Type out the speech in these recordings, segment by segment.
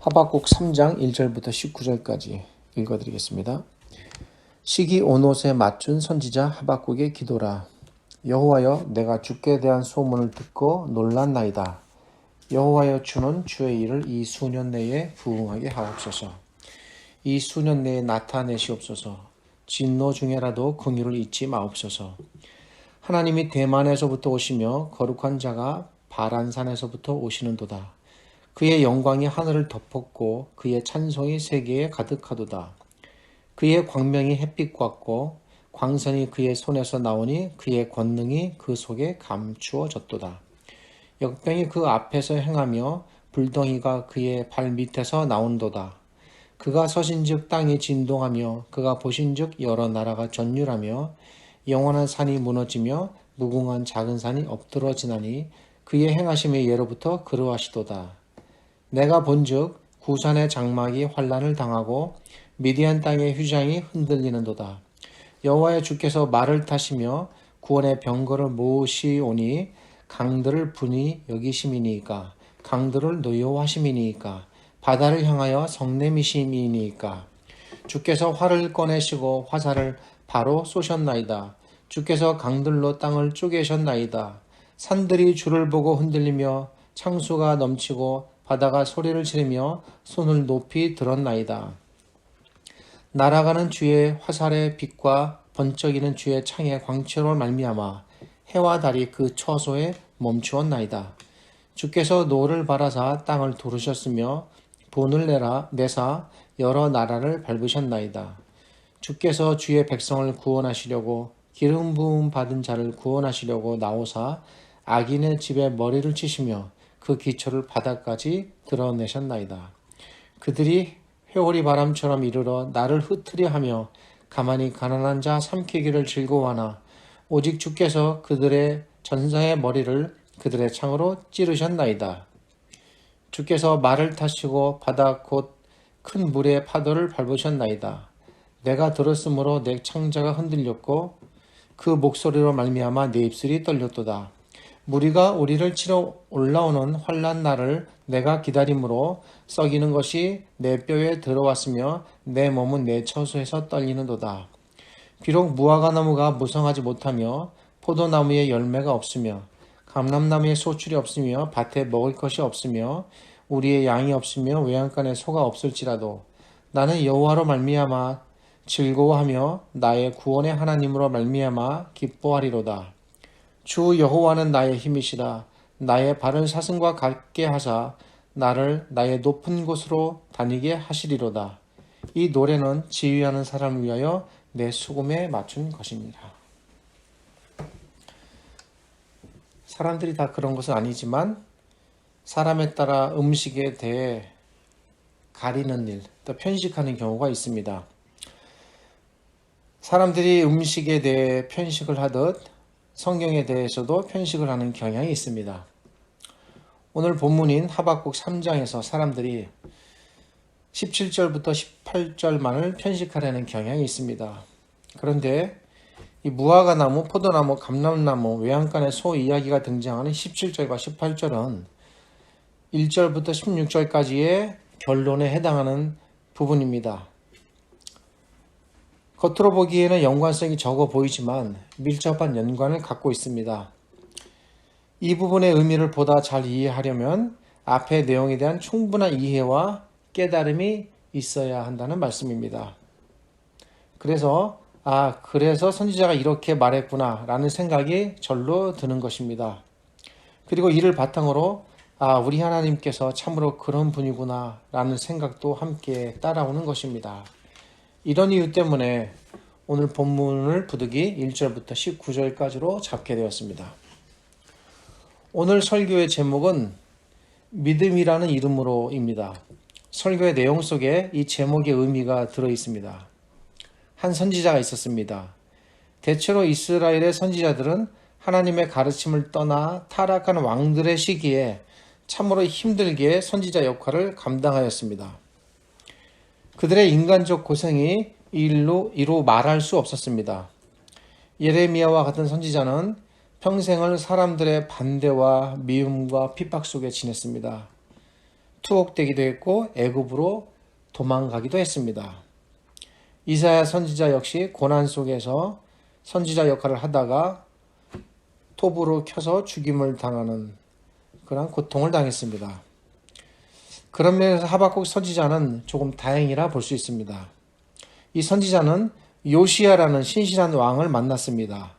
하박국 3장 1절부터 19절까지 읽어드리겠습니다. 시기 온옷에 맞춘 선지자 하박국의 기도라. 여호와여, 내가 주께 대한 소문을 듣고 놀랐나이다. 여호와여, 주는 주의 일을 이 수년 내에 부응하게 하옵소서. 이 수년 내에 나타내시옵소서. 진노 중에라도 긍휼을 잊지 마옵소서. 하나님이 대만에서부터 오시며 거룩한 자가 바란산에서부터 오시는도다. 그의 영광이 하늘을 덮었고 그의 찬송이 세계에 가득하도다. 그의 광명이 햇빛 같고 광선이 그의 손에서 나오니 그의 권능이 그 속에 감추어졌도다. 역병이 그 앞에서 행하며 불덩이가 그의 발 밑에서 나온도다. 그가 서신즉 땅이 진동하며 그가 보신즉 여러 나라가 전율하며 영원한 산이 무너지며 무궁한 작은 산이 엎드러지나니 그의 행하심의 예로부터 그러하시도다. 내가 본즉 구산의 장막이 환란을 당하고 미디안 땅의 휘장이 흔들리는도다. 여호와의 주께서 말을 타시며 구원의 병거를 모으시오니 강들을 분이 여기심이니이까 강들을 노여워하심이니이까 바다를 향하여 성냄이심이니이까 주께서 활을 꺼내시고 화살을 바로 쏘셨나이다. 주께서 강들로 땅을 쪼개셨나이다. 산들이 주를 보고 흔들리며 창수가 넘치고 바다가 소리를 지르며 손을 높이 들었나이다. 날아가는 주의 화살의 빛과 번쩍이는 주의 창의 광채로 말미암아 해와 달이 그 처소에 멈추었나이다. 주께서 노를 바라사 땅을 두르셨으며 본을 내사 여러 나라를 밟으셨나이다. 주께서 주의 백성을 구원하시려고 기름 부음 받은 자를 구원하시려고 나오사 악인의 집에 머리를 치시며 그 기초를 바닥까지 드러내셨나이다. 그들이 회오리 바람처럼 이르러 나를 흩으려 하며 가만히 가난한 자 삼키기를 즐거워하나 오직 주께서 그들의 전사의 머리를 그들의 창으로 찌르셨나이다. 주께서 말을 타시고 바다 곧 큰 물의 파도를 밟으셨나이다. 내가 들었으므로 내 창자가 흔들렸고 그 목소리로 말미암아 내 입술이 떨렸도다. 무리가 우리를 치러 올라오는 환난 날을 내가 기다림으로 썩이는 것이 내 뼈에 들어왔으며 내 몸은 내 처소에서 떨리는도다. 비록 무화과나무가 무성하지 못하며 포도나무에 열매가 없으며 감람나무에 소출이 없으며 밭에 먹을 것이 없으며 우리의 양이 없으며 외양간에 소가 없을지라도 나는 여호와로 말미암아 즐거워하며 나의 구원의 하나님으로 말미암아 기뻐하리로다. 주 여호와는 나의 힘이시라. 나의 발을 사슴과 같게 하사 나를 나의 높은 곳으로 다니게 하시리로다. 이 노래는 지휘하는 사람을 위하여 내 수금에 맞춘 것입니다. 사람들이 다 그런 것은 아니지만 사람에 따라 음식에 대해 가리는 일, 또 편식하는 경우가 있습니다. 사람들이 음식에 대해 편식을 하듯 성경에 대해서도 편식을 하는 경향이 있습니다. 오늘 본문인 하박국 3장에서 사람들이 17절부터 18절만을 편식하려는 경향이 있습니다. 그런데 이 무화과나무, 포도나무, 감람나무, 외양간의 소 이야기가 등장하는 17절과 18절은 1절부터 16절까지의 결론에 해당하는 부분입니다. 겉으로 보기에는 연관성이 적어 보이지만 밀접한 연관을 갖고 있습니다. 이 부분의 의미를 보다 잘 이해하려면 앞의 내용에 대한 충분한 이해와 깨달음이 있어야 한다는 말씀입니다. 그래서 선지자가 이렇게 말했구나 라는 생각이 절로 드는 것입니다. 그리고 이를 바탕으로 우리 하나님께서 참으로 그런 분이구나 라는 생각도 함께 따라오는 것입니다. 이런 이유 때문에 오늘 본문을 부득이 1절부터 19절까지로 잡게 되었습니다. 오늘 설교의 제목은 믿음이라는 이름으로입니다. 설교의 내용 속에 이 제목의 의미가 들어 있습니다. 한 선지자가 있었습니다. 대체로 이스라엘의 선지자들은 하나님의 가르침을 떠나 타락한 왕들의 시기에 참으로 힘들게 선지자 역할을 감당하였습니다. 그들의 인간적 고생이 이로 말할 수 없었습니다. 예레미야와 같은 선지자는 평생을 사람들의 반대와 미움과 핍박 속에 지냈습니다. 투옥되기도 했고 애굽으로 도망가기도 했습니다. 이사야 선지자 역시 고난 속에서 선지자 역할을 하다가 톱으로 켜서 죽임을 당하는 그런 고통을 당했습니다. 그런 면에서 하박국 선지자는 조금 다행이라 볼 수 있습니다. 이 선지자는 요시야라는 신실한 왕을 만났습니다.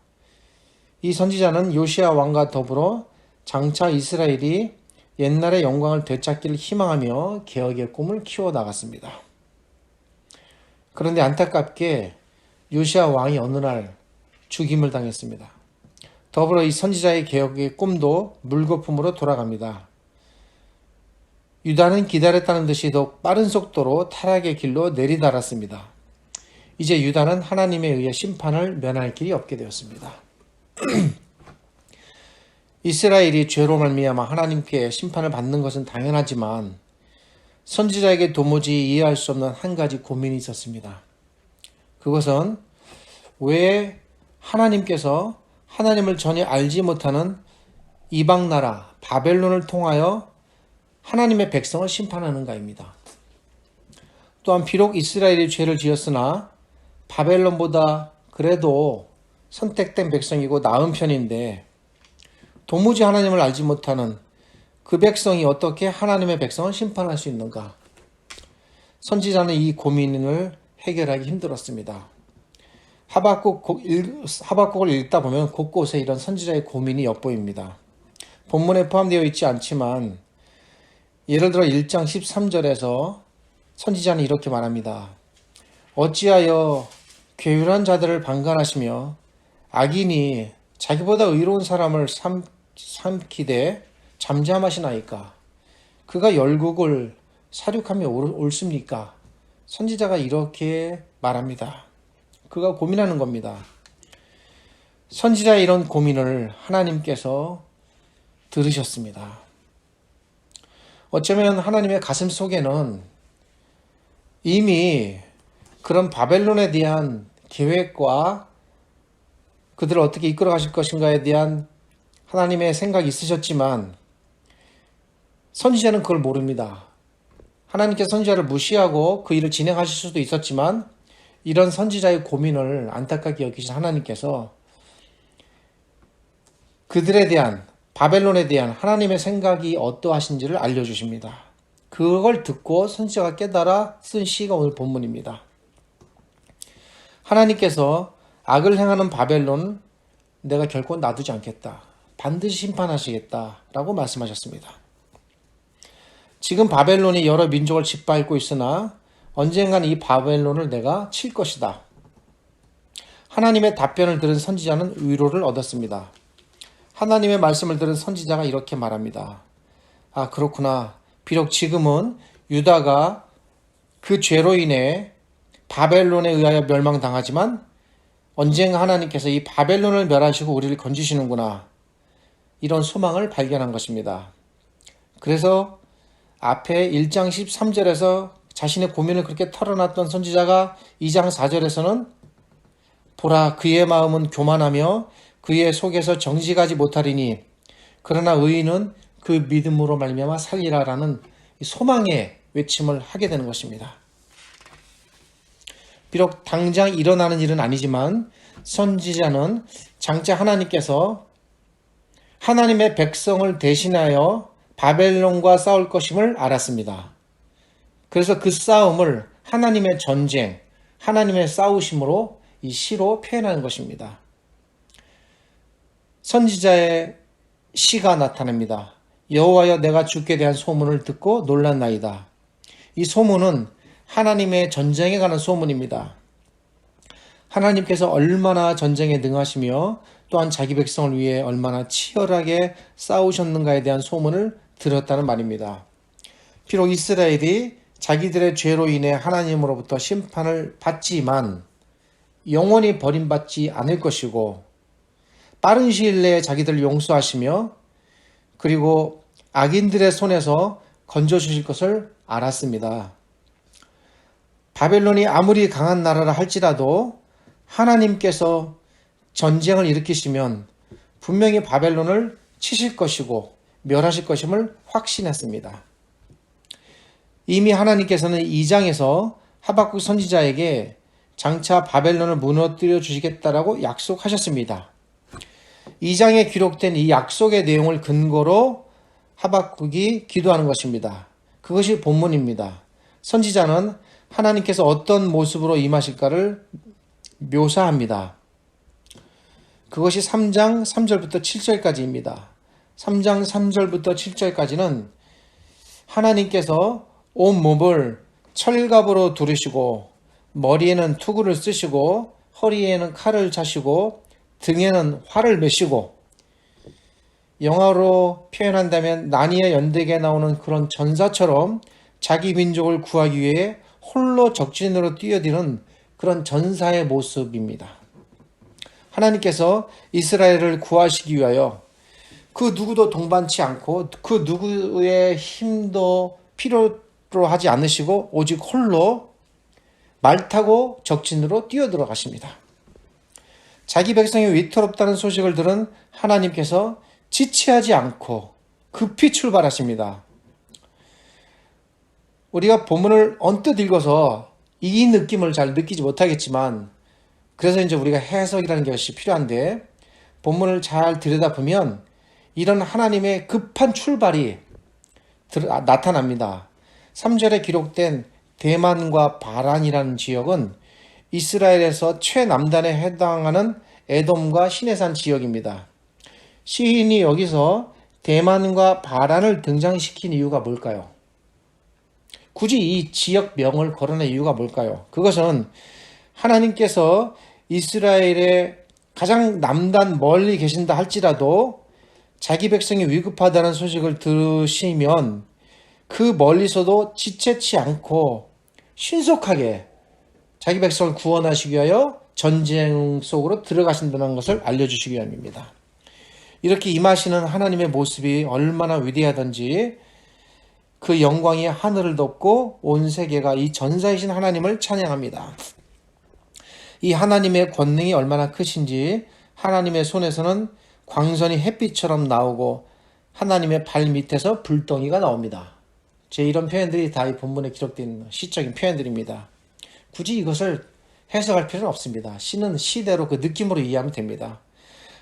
이 선지자는 요시야 왕과 더불어 장차 이스라엘이 옛날의 영광을 되찾기를 희망하며 개혁의 꿈을 키워나갔습니다. 그런데 안타깝게 요시야 왕이 어느 날 죽임을 당했습니다. 더불어 이 선지자의 개혁의 꿈도 물거품으로 돌아갑니다. 유다는 기다렸다는 듯이 더욱 빠른 속도로 타락의 길로 내리달았습니다. 이제 유다는 하나님에 의해 심판을 면할 길이 없게 되었습니다. 이스라엘이 죄로 말미암아 하나님께 심판을 받는 것은 당연하지만 선지자에게 도무지 이해할 수 없는 한 가지 고민이 있었습니다. 그것은 왜 하나님께서 하나님을 전혀 알지 못하는 이방 나라 바벨론을 통하여 하나님의 백성을 심판하는가입니다. 또한 비록 이스라엘이 죄를 지었으나 바벨론보다 그래도 선택된 백성이고 나은 편인데 도무지 하나님을 알지 못하는 그 백성이 어떻게 하나님의 백성을 심판할 수 있는가? 선지자는 이 고민을 해결하기 힘들었습니다. 하박국을 읽다 보면 곳곳에 이런 선지자의 고민이 엿보입니다. 본문에 포함되어 있지 않지만 예를 들어 1장 13절에서 선지자는 이렇게 말합니다. 어찌하여 괴율한 자들을 방관하시며 악인이 자기보다 의로운 사람을 삼키되 잠잠하시나이까? 그가 열국을 사륙하며 옳습니까? 선지자가 이렇게 말합니다. 그가 고민하는 겁니다. 선지자의 이런 고민을 하나님께서 들으셨습니다. 어쩌면 하나님의 가슴 속에는 이미 그런 바벨론에 대한 계획과 그들을 어떻게 이끌어 가실 것인가에 대한 하나님의 생각이 있으셨지만 선지자는 그걸 모릅니다. 하나님께서 선지자를 무시하고 그 일을 진행하실 수도 있었지만 이런 선지자의 고민을 안타깝게 여기신 하나님께서 그들에 대한 바벨론에 대한 하나님의 생각이 어떠하신지를 알려주십니다. 그걸 듣고 선지자가 깨달아 쓴 시가 오늘 본문입니다. 하나님께서 악을 행하는 바벨론 내가 결코 놔두지 않겠다. 반드시 심판하시겠다라고 말씀하셨습니다. 지금 바벨론이 여러 민족을 짓밟고 있으나 언젠간 이 바벨론을 내가 칠 것이다. 하나님의 답변을 들은 선지자는 위로를 얻었습니다. 하나님의 말씀을 들은 선지자가 이렇게 말합니다. 아, 그렇구나. 비록 지금은 유다가 그 죄로 인해 바벨론에 의하여 멸망당하지만 언젠가 하나님께서 이 바벨론을 멸하시고 우리를 건지시는구나. 이런 소망을 발견한 것입니다. 그래서 앞에 1장 13절에서 자신의 고민을 그렇게 털어놨던 선지자가 2장 4절에서는 보라 그의 마음은 교만하며 그의 속에서 정직하지 못하리니 그러나 의인은 그 믿음으로 말미암아 살리라라는 소망의 외침을 하게 되는 것입니다. 비록 당장 일어나는 일은 아니지만 선지자는 장차 하나님께서 하나님의 백성을 대신하여 바벨론과 싸울 것임을 알았습니다. 그래서 그 싸움을 하나님의 전쟁, 하나님의 싸우심으로 이 시로 표현하는 것입니다. 선지자의 시가 나타납니다. 여호와여 내가 주께 대한 소문을 듣고 놀랐나이다. 이 소문은 하나님의 전쟁에 관한 소문입니다. 하나님께서 얼마나 전쟁에 능하시며 또한 자기 백성을 위해 얼마나 치열하게 싸우셨는가에 대한 소문을 들었다는 말입니다. 비록 이스라엘이 자기들의 죄로 인해 하나님으로부터 심판을 받지만 영원히 버림받지 않을 것이고 빠른 시일 내에 자기들을 용서하시며 그리고 악인들의 손에서 건져주실 것을 알았습니다. 바벨론이 아무리 강한 나라라 할지라도 하나님께서 전쟁을 일으키시면 분명히 바벨론을 치실 것이고 멸하실 것임을 확신했습니다. 이미 하나님께서는 2장에서 하박국 선지자에게 장차 바벨론을 무너뜨려 주시겠다라고 약속하셨습니다. 2장에 기록된 이 약속의 내용을 근거로 하박국이 기도하는 것입니다. 그것이 본문입니다. 선지자는 하나님께서 어떤 모습으로 임하실까를 묘사합니다. 그것이 3장 3절부터 7절까지입니다. 3장 3절부터 7절까지는 하나님께서 온 몸을 철갑으로 두르시고 머리에는 투구를 쓰시고 허리에는 칼을 차시고 등에는 활을 메시고, 영화로 표현한다면 나니아 연대기에 나오는 그런 전사처럼 자기 민족을 구하기 위해 홀로 적진으로 뛰어드는 그런 전사의 모습입니다. 하나님께서 이스라엘을 구하시기 위하여 그 누구도 동반치 않고 그 누구의 힘도 필요로 하지 않으시고 오직 홀로 말 타고 적진으로 뛰어들어가십니다. 자기 백성이 위태롭다는 소식을 들은 하나님께서 지체하지 않고 급히 출발하십니다. 우리가 본문을 언뜻 읽어서 이 느낌을 잘 느끼지 못하겠지만, 그래서 이제 우리가 해석이라는 것이 필요한데, 본문을 잘 들여다보면 이런 하나님의 급한 출발이 나타납니다. 3절에 기록된 대만과 바란이라는 지역은 이스라엘에서 최남단에 해당하는 에돔과 시내산 지역입니다. 시인이 여기서 대만과 바란을 등장시킨 이유가 뭘까요? 굳이 이 지역명을 거론할 이유가 뭘까요? 그것은 하나님께서 이스라엘의 가장 남단 멀리 계신다 할지라도 자기 백성이 위급하다는 소식을 들으시면 그 멀리서도 지체치 않고 신속하게 자기 백성을 구원하시기 위하여 전쟁 속으로 들어가신다는 것을 알려주시기 위함입니다. 이렇게 임하시는 하나님의 모습이 얼마나 위대하던지 그 영광이 하늘을 덮고 온 세계가 이 전사이신 하나님을 찬양합니다. 이 하나님의 권능이 얼마나 크신지 하나님의 손에서는 광선이 햇빛처럼 나오고 하나님의 발 밑에서 불덩이가 나옵니다. 제 이런 표현들이 다 이 본문에 기록된 시적인 표현들입니다. 굳이 이것을 해석할 필요는 없습니다. 시는 시대로 그 느낌으로 이해하면 됩니다.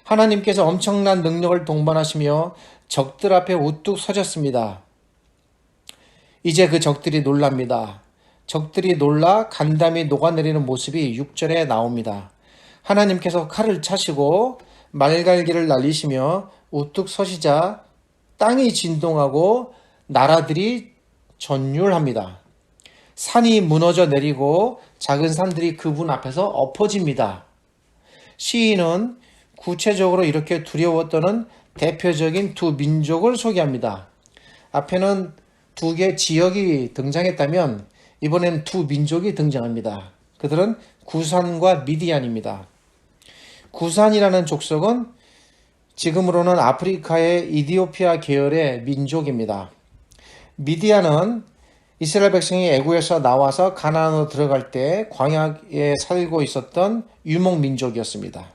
하나님께서 엄청난 능력을 동반하시며 적들 앞에 우뚝 서셨습니다. 이제 그 적들이 놀랍니다. 적들이 놀라 간담이 녹아내리는 모습이 6절에 나옵니다. 하나님께서 칼을 차시고 말갈기를 날리시며 우뚝 서시자 땅이 진동하고 나라들이 전율합니다. 산이 무너져 내리고 작은 산들이 그분 앞에서 엎어집니다. 시인은 구체적으로 이렇게 두려워 떠는 대표적인 두 민족을 소개합니다. 앞에는 두 개 지역이 등장했다면 이번엔 두 민족이 등장합니다. 그들은 구산과 미디안입니다. 구산이라는 족속은 지금으로는 아프리카의 이디오피아 계열의 민족입니다. 미디안은 이스라엘 백성이 애굽에서 나와서 가나안으로 들어갈 때 광야에 살고 있었던 유목민족이었습니다.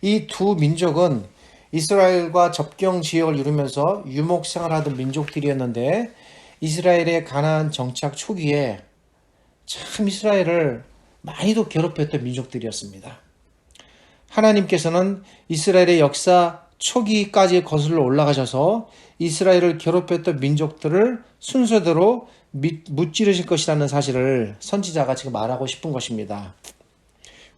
이 두 민족은 이스라엘과 접경 지역을 이루면서 유목 생활하던 민족들이었는데 이스라엘의 가나안 정착 초기에 참 이스라엘을 많이도 괴롭혔던 민족들이었습니다. 하나님께서는 이스라엘의 역사 초기까지 거슬러 올라가셔서 이스라엘을 괴롭혔던 민족들을 순서대로 무찌르실 것이라는 사실을 선지자가 지금 말하고 싶은 것입니다.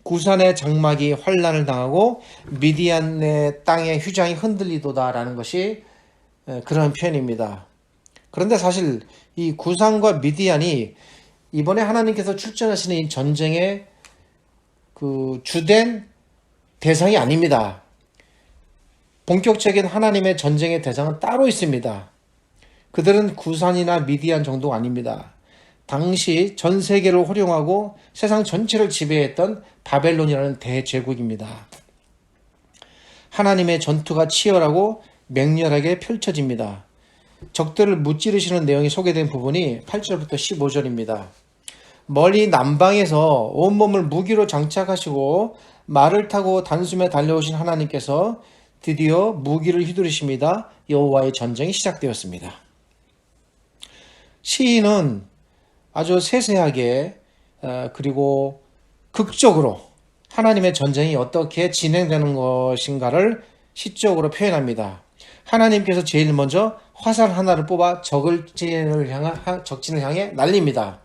구산의 장막이 환란을 당하고 미디안의 땅의 휴장이 흔들리도다라는 것이 그런 표현입니다. 그런데 사실 이 구산과 미디안이 이번에 하나님께서 출전하시는 이 전쟁의 그 주된 대상이 아닙니다. 본격적인 하나님의 전쟁의 대상은 따로 있습니다. 그들은 구산이나 미디안 정도가 아닙니다. 당시 전 세계를 호령하고 세상 전체를 지배했던 바벨론이라는 대제국입니다. 하나님의 전투가 치열하고 맹렬하게 펼쳐집니다. 적들을 무찌르시는 내용이 소개된 부분이 8절부터 15절입니다. 멀리 남방에서 온몸을 무기로 장착하시고 말을 타고 단숨에 달려오신 하나님께서 드디어 무기를 휘두르십니다. 여호와의 전쟁이 시작되었습니다. 시인은 아주 세세하게 그리고 극적으로 하나님의 전쟁이 어떻게 진행되는 것인가를 시적으로 표현합니다. 하나님께서 제일 먼저 화살 하나를 뽑아 적진을 향해 날립니다.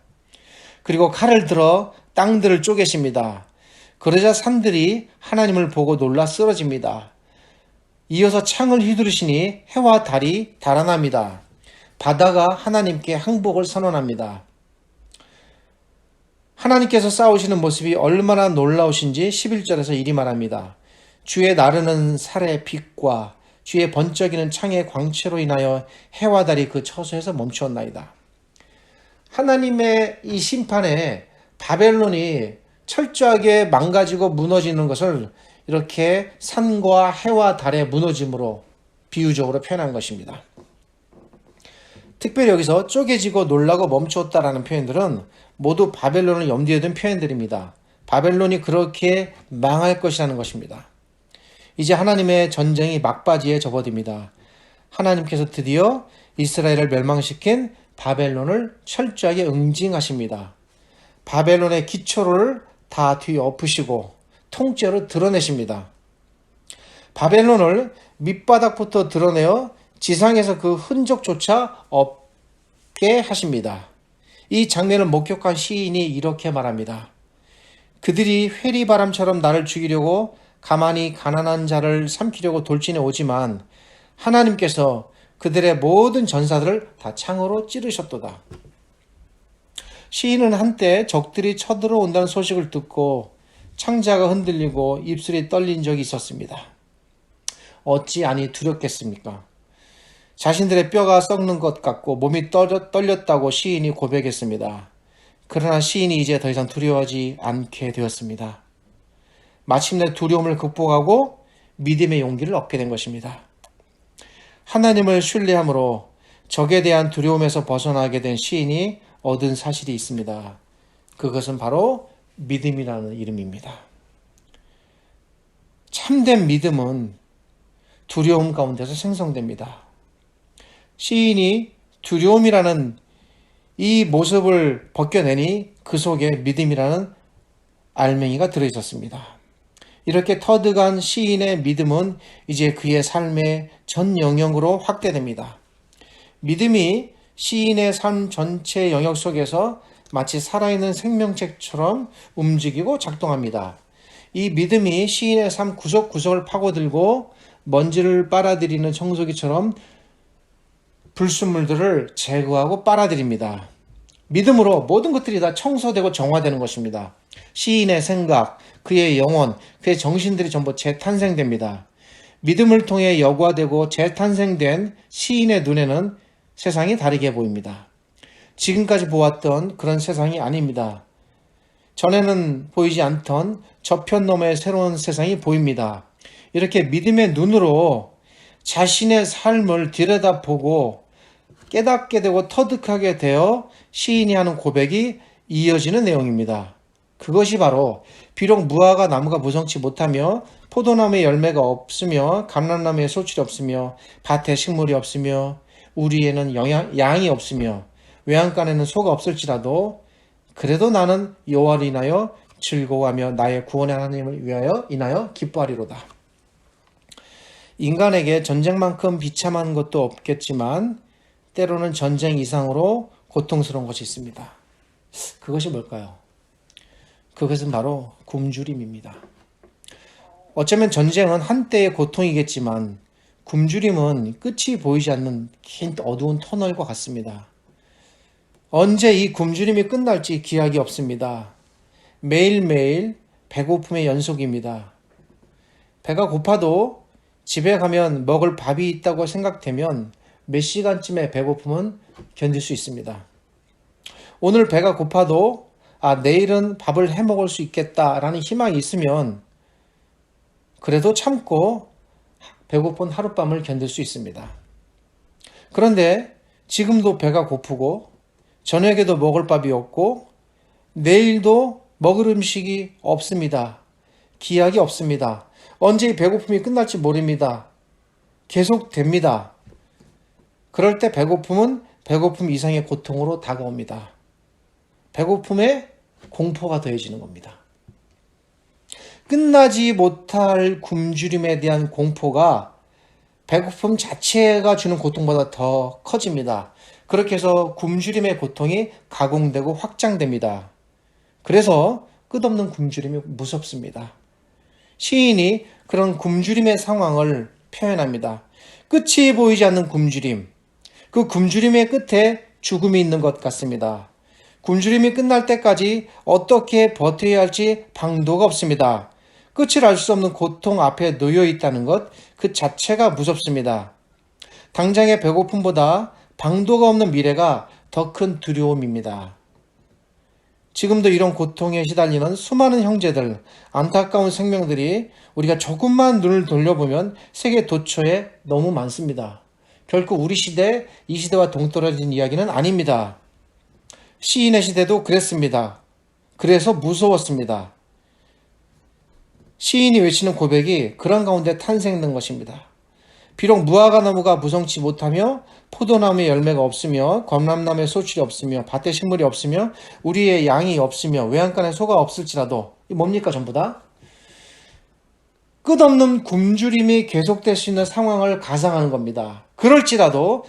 그리고 칼을 들어 땅들을 쪼개십니다. 그러자 산들이 하나님을 보고 놀라 쓰러집니다. 이어서 창을 휘두르시니 해와 달이 달아납니다. 바다가 하나님께 항복을 선언합니다. 하나님께서 싸우시는 모습이 얼마나 놀라우신지 11절에서 이리 말합니다. 주의 나르는 살의 빛과 주의 번쩍이는 창의 광채로 인하여 해와 달이 그 처소에서 멈추었나이다. 하나님의 이 심판에 바벨론이 철저하게 망가지고 무너지는 것을 이렇게 산과 해와 달의 무너짐으로 비유적으로 표현한 것입니다. 특별히 여기서 쪼개지고 놀라고 멈추었다라는 표현들은 모두 바벨론을 염두에 둔 표현들입니다. 바벨론이 그렇게 망할 것이라는 것입니다. 이제 하나님의 전쟁이 막바지에 접어듭니다. 하나님께서 드디어 이스라엘을 멸망시킨 바벨론을 철저하게 응징하십니다. 바벨론의 기초를 다 뒤엎으시고 통째로 드러내십니다. 바벨론을 밑바닥부터 드러내어 지상에서 그 흔적조차 없게 하십니다. 이 장면을 목격한 시인이 이렇게 말합니다. 그들이 회리바람처럼 나를 죽이려고 가만히 가난한 자를 삼키려고 돌진해 오지만 하나님께서 그들의 모든 전사들을 다 창으로 찌르셨도다. 시인은 한때 적들이 쳐들어온다는 소식을 듣고 창자가 흔들리고 입술이 떨린 적이 있었습니다. 어찌 아니 두렵겠습니까? 자신들의 뼈가 썩는 것 같고 몸이 떨렸다고 시인이 고백했습니다. 그러나 시인이 이제 더 이상 두려워하지 않게 되었습니다. 마침내 두려움을 극복하고 믿음의 용기를 얻게 된 것입니다. 하나님을 신뢰함으로 적에 대한 두려움에서 벗어나게 된 시인이 얻은 사실이 있습니다. 그것은 바로 믿음이라는 이름입니다. 참된 믿음은 두려움 가운데서 생성됩니다. 시인이 두려움이라는 이 모습을 벗겨내니 그 속에 믿음이라는 알맹이가 들어있었습니다. 이렇게 터득한 시인의 믿음은 이제 그의 삶의 전 영역으로 확대됩니다. 믿음이 시인의 삶 전체 영역 속에서 마치 살아있는 생명책처럼 움직이고 작동합니다. 이 믿음이 시인의 삶 구석구석을 파고들고 먼지를 빨아들이는 청소기처럼 불순물들을 제거하고 빨아들입니다. 믿음으로 모든 것들이 다 청소되고 정화되는 것입니다. 시인의 생각, 그의 영혼, 그의 정신들이 전부 재탄생됩니다. 믿음을 통해 여과되고 재탄생된 시인의 눈에는 세상이 다르게 보입니다. 지금까지 보았던 그런 세상이 아닙니다. 전에는 보이지 않던 저편 너머의 새로운 세상이 보입니다. 이렇게 믿음의 눈으로 자신의 삶을 들여다보고 깨닫게 되고 터득하게 되어 시인이 하는 고백이 이어지는 내용입니다. 그것이 바로 비록 무화과 나무가 무성치 못하며 포도나무에 열매가 없으며 감람나무에 소출이 없으며 밭에 식물이 없으며 우리에는 양이 없으며 외양간에는 소가 없을지라도 그래도 나는 여호와를 인하여 즐거워하며 나의 구원의 하나님을 위하여 인하여 기뻐하리로다. 인간에게 전쟁만큼 비참한 것도 없겠지만 때로는 전쟁 이상으로 고통스러운 것이 있습니다. 그것이 뭘까요? 그것은 바로 굶주림입니다. 어쩌면 전쟁은 한때의 고통이겠지만 굶주림은 끝이 보이지 않는 긴 어두운 터널과 같습니다. 언제 이 굶주림이 끝날지 기약이 없습니다. 매일매일 배고픔의 연속입니다. 배가 고파도 집에 가면 먹을 밥이 있다고 생각되면 몇 시간쯤의 배고픔은 견딜 수 있습니다. 오늘 배가 고파도 내일은 밥을 해 먹을 수 있겠다라는 희망이 있으면 그래도 참고 배고픈 하룻밤을 견딜 수 있습니다. 그런데 지금도 배가 고프고 저녁에도 먹을 밥이 없고 내일도 먹을 음식이 없습니다. 기약이 없습니다. 언제 이 배고픔이 끝날지 모릅니다. 계속됩니다. 그럴 때 배고픔은 배고픔 이상의 고통으로 다가옵니다. 배고픔에 공포가 더해지는 겁니다. 끝나지 못할 굶주림에 대한 공포가 배고픔 자체가 주는 고통보다 더 커집니다. 그렇게 해서 굶주림의 고통이 가공되고 확장됩니다. 그래서 끝없는 굶주림이 무섭습니다. 시인이 그런 굶주림의 상황을 표현합니다. 끝이 보이지 않는 굶주림, 그 굶주림의 끝에 죽음이 있는 것 같습니다. 굶주림이 끝날 때까지 어떻게 버텨야 할지 방도가 없습니다. 끝을 알 수 없는 고통 앞에 놓여 있다는 것 그 자체가 무섭습니다. 당장의 배고픔보다 방도가 없는 미래가 더 큰 두려움입니다. 지금도 이런 고통에 시달리는 수많은 형제들, 안타까운 생명들이 우리가 조금만 눈을 돌려보면 세계 도처에 너무 많습니다. 결코 우리 시대, 이 시대와 동떨어진 이야기는 아닙니다. 시인의 시대도 그랬습니다. 그래서 무서웠습니다. 시인이 외치는 고백이 그런 가운데 탄생된 것입니다. 비록 무화과 나무가 무성치 못하며 포도나무에 열매가 없으며 검람나무에 소출이 없으며 밭에 식물이 없으며 우리의 양이 없으며 외양간에 소가 없을지라도 이 뭡니까 전부 다? 끝없는 굶주림이 계속될 수 있는 상황을 가상하는 겁니다. 그럴지라도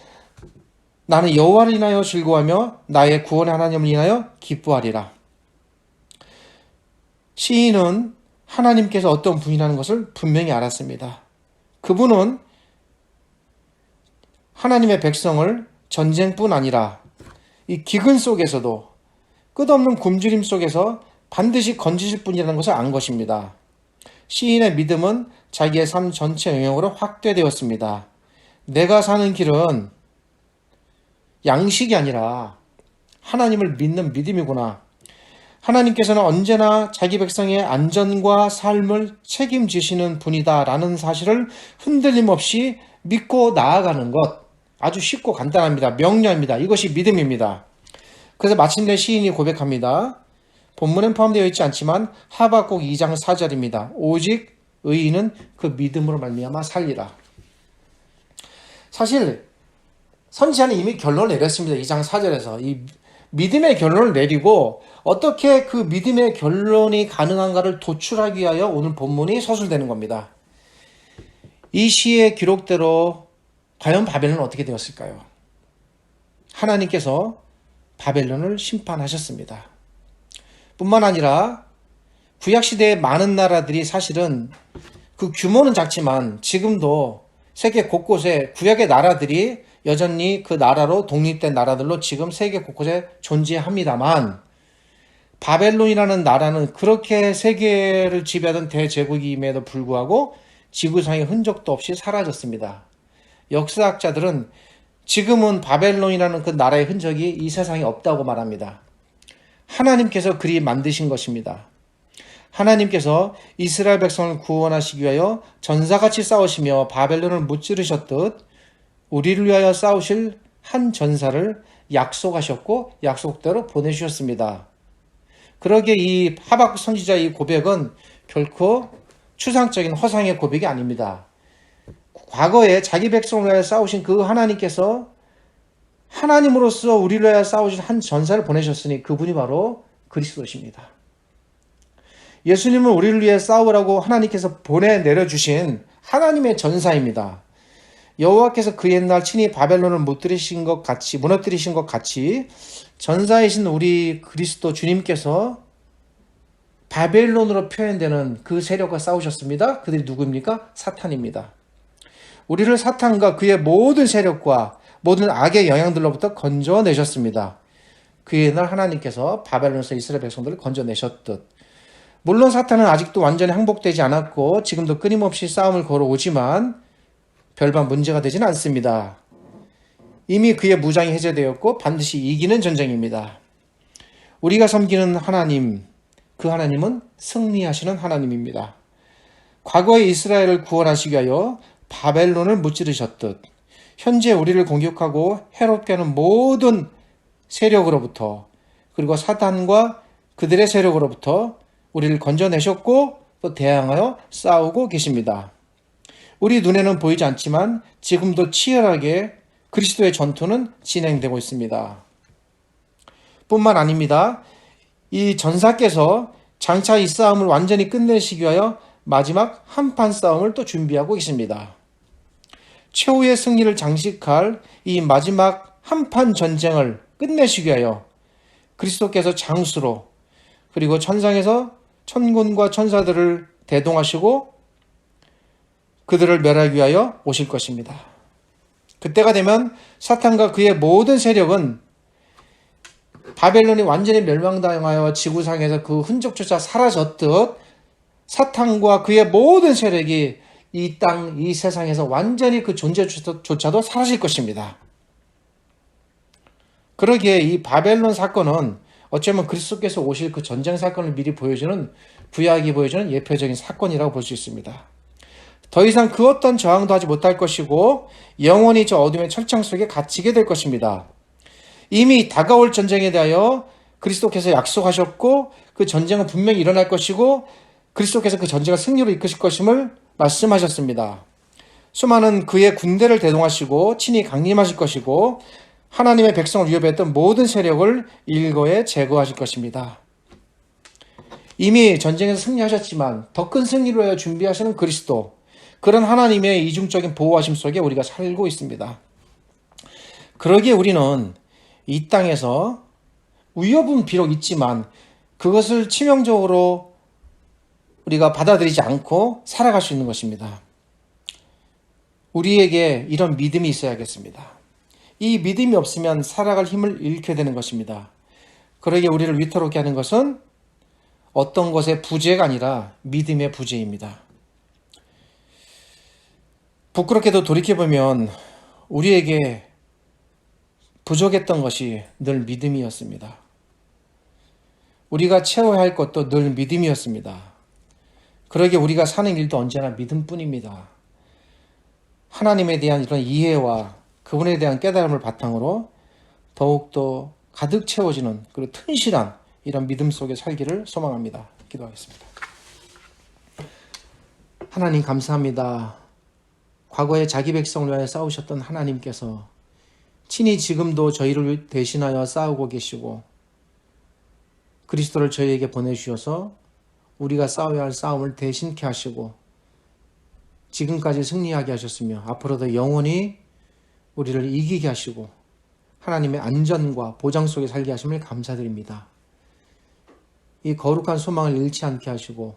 나는 여호와를 인하여 즐거워하며 나의 구원의 하나님을 인하여 기뻐하리라. 시인은 하나님께서 어떤 분이라는 것을 분명히 알았습니다. 그분은 하나님의 백성을 전쟁뿐 아니라 이 기근 속에서도 끝없는 굶주림 속에서 반드시 건지실 분이라는 것을 안 것입니다. 시인의 믿음은 자기의 삶 전체 영역으로 확대되었습니다. 내가 사는 길은 양식이 아니라 하나님을 믿는 믿음이구나. 하나님께서는 언제나 자기 백성의 안전과 삶을 책임지시는 분이다라는 사실을 흔들림 없이 믿고 나아가는 것. 아주 쉽고 간단합니다. 명료합니다. 이것이 믿음입니다. 그래서 마침내 시인이 고백합니다. 본문엔 포함되어 있지 않지만 하박국 2장 4절입니다. 오직 의인은 그 믿음으로 말미암아 살리라. 사실 선지자는 이미 결론을 내렸습니다. 2장 4절에서 이 믿음의 결론을 내리고 어떻게 그 믿음의 결론이 가능한가를 도출하기 위하여 오늘 본문이 서술되는 겁니다. 이 시의 기록대로 과연 바벨론은 어떻게 되었을까요? 하나님께서 바벨론을 심판하셨습니다. 뿐만 아니라 구약시대의 많은 나라들이 사실은 그 규모는 작지만 지금도 세계 곳곳에 구약의 나라들이 여전히 그 나라로 독립된 나라들로 지금 세계 곳곳에 존재합니다만 바벨론이라는 나라는 그렇게 세계를 지배하던 대제국임에도 불구하고 지구상의 흔적도 없이 사라졌습니다. 역사학자들은 지금은 바벨론이라는 그 나라의 흔적이 이 세상에 없다고 말합니다. 하나님께서 그리 만드신 것입니다. 하나님께서 이스라엘 백성을 구원하시기 위하여 전사같이 싸우시며 바벨론을 무찌르셨듯 우리를 위하여 싸우실 한 전사를 약속하셨고 약속대로 보내주셨습니다. 그러기에 이 하박국 선지자의 이 고백은 결코 추상적인 허상의 고백이 아닙니다. 과거에 자기 백성을 위하여 싸우신 그 하나님께서 하나님으로서 우리를 위하여 싸우신 한 전사를 보내셨으니 그분이 바로 그리스도십니다. 예수님은 우리를 위해 싸우라고 하나님께서 보내내려주신 하나님의 전사입니다. 여호와께서 그 옛날 친히 바벨론을 무너뜨리신 것 같이 전사이신 우리 그리스도 주님께서 바벨론으로 표현되는 그 세력과 싸우셨습니다. 그들이 누구입니까? 사탄입니다. 우리를 사탄과 그의 모든 세력과 모든 악의 영향들로부터 건져내셨습니다. 그 옛날 하나님께서 바벨론에서 이스라엘 백성들을 건져내셨듯 물론 사탄은 아직도 완전히 항복되지 않았고 지금도 끊임없이 싸움을 걸어오지만 별반 문제가 되지는 않습니다. 이미 그의 무장이 해제되었고 반드시 이기는 전쟁입니다. 우리가 섬기는 하나님, 그 하나님은 승리하시는 하나님입니다. 과거에 이스라엘을 구원하시기 위하여 바벨론을 무찌르셨듯 현재 우리를 공격하고 해롭게 하는 모든 세력으로부터 그리고 사탄과 그들의 세력으로부터 우리를 건져내셨고 또 대항하여 싸우고 계십니다. 우리 눈에는 보이지 않지만 지금도 치열하게 그리스도의 전투는 진행되고 있습니다. 뿐만 아닙니다. 이 전사께서 장차 이 싸움을 완전히 끝내시기 위하여 마지막 한판 싸움을 또 준비하고 계십니다. 최후의 승리를 장식할 이 마지막 한판 전쟁을 끝내시기 위하여 그리스도께서 장수로 그리고 천상에서 천군과 천사들을 대동하시고 그들을 멸하기 위하여 오실 것입니다. 그때가 되면 사탄과 그의 모든 세력은 바벨론이 완전히 멸망당하여 지구상에서 그 흔적조차 사라졌듯 사탄과 그의 모든 세력이 이 땅, 이 세상에서 완전히 그 존재조차도 사라질 것입니다. 그러기에 이 바벨론 사건은 어쩌면 그리스도께서 오실 그 전쟁 사건을 미리 보여주는 구약이 보여주는 예표적인 사건이라고 볼 수 있습니다. 더 이상 그 어떤 저항도 하지 못할 것이고 영원히 저 어둠의 철창 속에 갇히게 될 것입니다. 이미 다가올 전쟁에 대하여 그리스도께서 약속하셨고 그 전쟁은 분명히 일어날 것이고 그리스도께서 그 전쟁을 승리로 이끄실 것임을 말씀하셨습니다. 수많은 그의 군대를 대동하시고 친히 강림하실 것이고 하나님의 백성을 위협했던 모든 세력을 일거에 제거하실 것입니다. 이미 전쟁에서 승리하셨지만 더 큰 승리로 하여 준비하시는 그리스도, 그런 하나님의 이중적인 보호하심 속에 우리가 살고 있습니다. 그러기에 우리는 이 땅에서 위협은 비록 있지만 그것을 치명적으로 우리가 받아들이지 않고 살아갈 수 있는 것입니다. 우리에게 이런 믿음이 있어야겠습니다. 이 믿음이 없으면 살아갈 힘을 잃게 되는 것입니다. 그러기에 우리를 위태롭게 하는 것은 어떤 것의 부재가 아니라 믿음의 부재입니다. 부끄럽게도 돌이켜보면 우리에게 부족했던 것이 늘 믿음이었습니다. 우리가 채워야 할 것도 늘 믿음이었습니다. 그러기에 우리가 사는 일도 언제나 믿음뿐입니다. 하나님에 대한 이런 이해와 그분에 대한 깨달음을 바탕으로 더욱더 가득 채워지는 그리고 튼실한 이런 믿음 속에 살기를 소망합니다. 기도하겠습니다. 하나님 감사합니다. 과거에 자기 백성을 위하여 싸우셨던 하나님께서 친히 지금도 저희를 대신하여 싸우고 계시고 그리스도를 저희에게 보내주셔서 우리가 싸워야 할 싸움을 대신케 하시고 지금까지 승리하게 하셨으며 앞으로도 영원히 우리를 이기게 하시고 하나님의 안전과 보장 속에 살게 하심을 감사드립니다. 이 거룩한 소망을 잃지 않게 하시고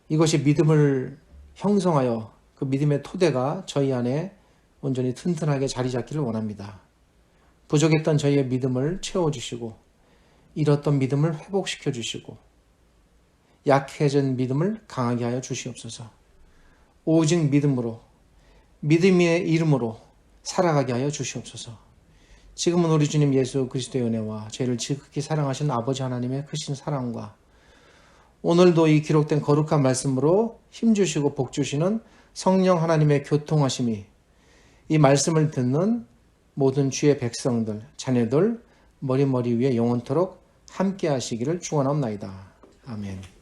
이것이 믿음을 형성하여 그 믿음의 토대가 저희 안에 온전히 튼튼하게 자리 잡기를 원합니다. 부족했던 저희의 믿음을 채워주시고 잃었던 믿음을 회복시켜 주시고 약해진 믿음을 강하게 하여 주시옵소서. 오직 믿음으로 믿음의 이름으로 살아가게 하여 주시옵소서. 지금은 우리 주님 예수 그리스도의 은혜와 저희를 지극히 사랑하신 아버지 하나님의 크신 사랑과 오늘도 이 기록된 거룩한 말씀으로 힘주시고 복주시는 성령 하나님의 교통하심이 이 말씀을 듣는 모든 주의 백성들, 자녀들 머리 위에 영원토록 함께 하시기를 축원합니다. 아멘.